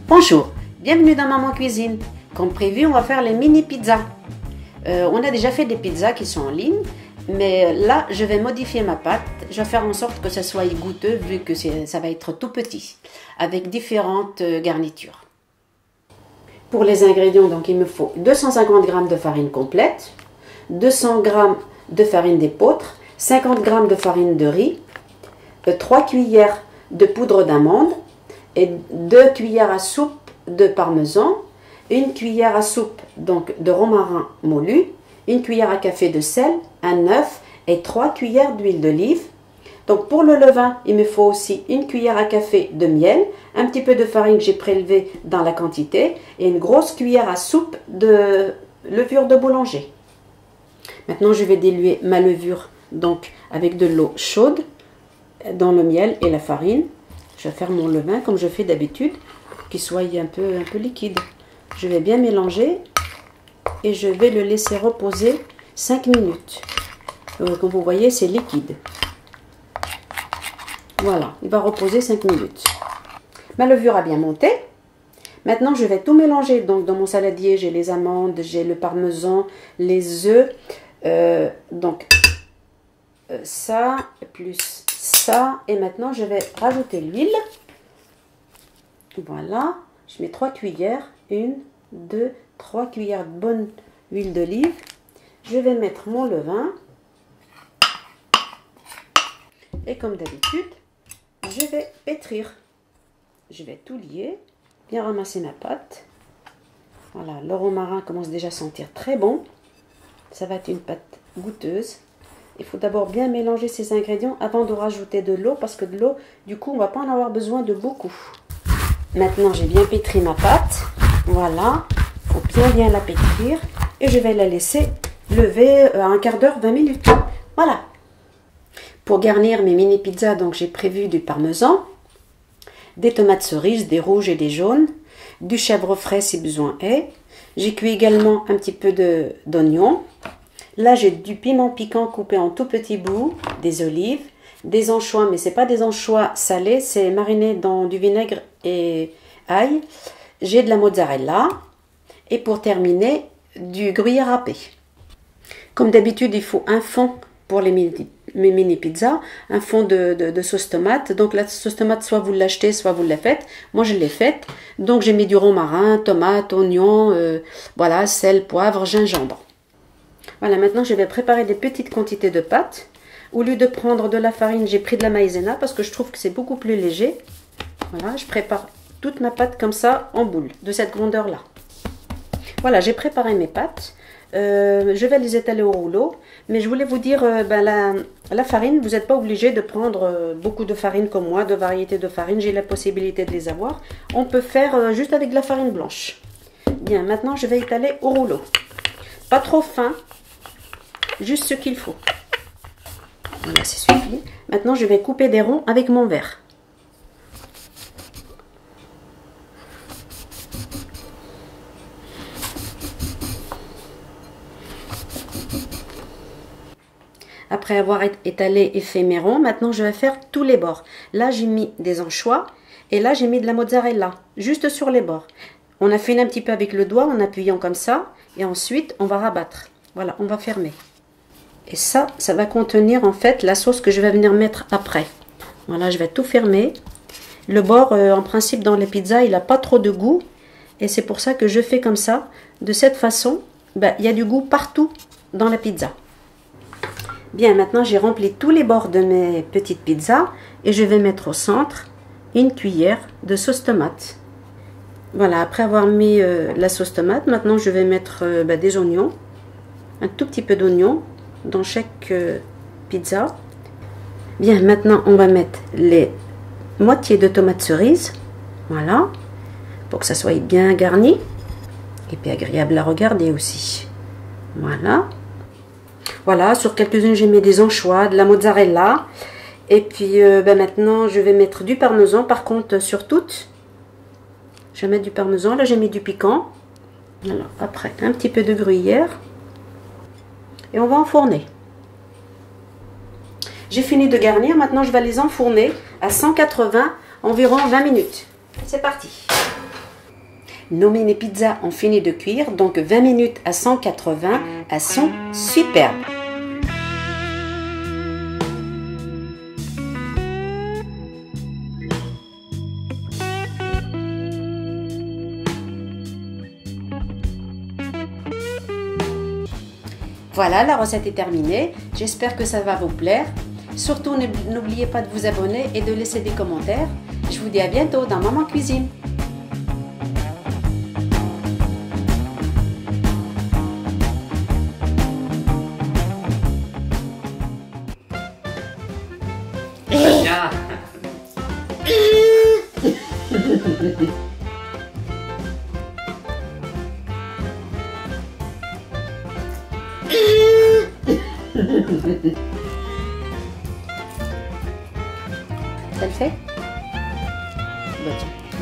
Bonjour, bienvenue dans Maman Cuisine. Comme prévu, on va faire les mini pizzas. On a déjà fait des pizzas qui sont en ligne, mais là, je vais modifier ma pâte. Je vais faire en sorte que ça soit goûteux, vu que ça va être tout petit, avec différentes garnitures. Pour les ingrédients, donc, il me faut 250 g de farine complète, 200 g de farine d'épeautre, 50 g de farine de riz, 3 cuillères de poudre d'amande, et 2 cuillères à soupe de parmesan, 1 cuillère à soupe donc de romarin moulu, 1 cuillère à café de sel, un œuf et 3 cuillères d'huile d'olive. Donc pour le levain, il me faut aussi 1 cuillère à café de miel, un petit peu de farine que j'ai prélevé dans la quantité et une grosse cuillère à soupe de levure de boulanger. Maintenant, je vais diluer ma levure donc avec de l'eau chaude dans le miel et la farine. Je vais faire mon levain comme je fais d'habitude, pour qu'il soit un peu liquide. Je vais bien mélanger et je vais le laisser reposer 5 minutes. Comme vous voyez, c'est liquide. Voilà, il va reposer 5 minutes. Ma levure a bien monté. Maintenant, je vais tout mélanger. Donc, dans mon saladier, j'ai les amandes, j'ai le parmesan, les œufs. Ça, plus ça. Et maintenant, je vais rajouter l'huile. Voilà. Je mets 3 cuillères. 1, 2, 3 cuillères de bonne huile d'olive. Je vais mettre mon levain. Et comme d'habitude, je vais pétrir. Je vais tout lier. Bien ramasser ma pâte. Voilà. Le romarin commence déjà à sentir très bon. Ça va être une pâte goûteuse. Il faut d'abord bien mélanger ces ingrédients avant de rajouter de l'eau, parce que de l'eau, du coup, on ne va pas en avoir besoin de beaucoup. Maintenant, j'ai bien pétri ma pâte. Voilà, il faut bien la pétrir. Et je vais la laisser lever un quart d'heure, 20 minutes. Voilà. Pour garnir mes mini pizzas, donc j'ai prévu du parmesan, des tomates cerises, des rouges et des jaunes, du chèvre frais si besoin est. J'ai cuit également un petit peu d'oignon. Là, j'ai du piment piquant coupé en tout petits bouts, des olives, des anchois, mais ce n'est pas des anchois salés, c'est mariné dans du vinaigre et ail. J'ai de la mozzarella et pour terminer, du gruyère râpé. Comme d'habitude, il faut un fond pour mes mini pizzas, un fond de sauce tomate. Donc la sauce tomate, soit vous l'achetez, soit vous la faites. Moi, je l'ai faite. Donc j'ai mis du romarin, tomate, oignon, voilà, sel, poivre, gingembre. Voilà, maintenant je vais préparer des petites quantités de pâte. Au lieu de prendre de la farine, j'ai pris de la maïzena parce que je trouve que c'est beaucoup plus léger. Voilà, je prépare toute ma pâte comme ça en boule, de cette grandeur-là. Voilà, j'ai préparé mes pâtes. Je vais les étaler au rouleau. Mais je voulais vous dire, la farine, vous n'êtes pas obligé de prendre beaucoup de farine comme moi, de variétés de farine. J'ai la possibilité de les avoir. On peut faire juste avec de la farine blanche. Bien, maintenant je vais étaler au rouleau. Pas trop fin. Juste ce qu'il faut. Voilà, c'est suffit. Maintenant, je vais couper des ronds avec mon verre. Après avoir étalé et fait mes ronds, maintenant, je vais faire tous les bords. Là, j'ai mis des anchois et là, j'ai mis de la mozzarella, juste sur les bords. On affine un petit peu avec le doigt en appuyant comme ça et ensuite, on va rabattre. Voilà, on va fermer. Et ça va contenir en fait la sauce que je vais venir mettre après. Voilà, je vais tout fermer. Le bord, en principe, dans les pizzas, il n'a pas trop de goût. Et c'est pour ça que je fais comme ça. De cette façon, il y a du goût partout dans la pizza. Bien, maintenant, j'ai rempli tous les bords de mes petites pizzas. Et je vais mettre au centre une cuillère de sauce tomate. Voilà, après avoir mis la sauce tomate, maintenant, je vais mettre des oignons. Un tout petit peu d'oignon dans chaque pizza. Bien, maintenant on va mettre les moitiés de tomates cerises, voilà, pour que ça soit bien garni et puis agréable à regarder aussi. Voilà, sur quelques-unes j'ai mis des anchois, de la mozzarella, et puis maintenant je vais mettre du parmesan par contre sur toutes. Je vais mettre du parmesan. Là, j'ai mis du piquant. Alors, après, un petit peu de gruyère. Et on va enfourner. J'ai fini de garnir. Maintenant, je vais les enfourner à 180, environ 20 minutes. C'est parti. Nos mini pizzas ont fini de cuire. Donc, 20 minutes à 180. Elles sont superbes. Voilà, la recette est terminée. J'espère que ça va vous plaire. Surtout, n'oubliez pas de vous abonner et de laisser des commentaires. Je vous dis à bientôt dans Maman Cuisine. Ça le fait? Bon, tiens.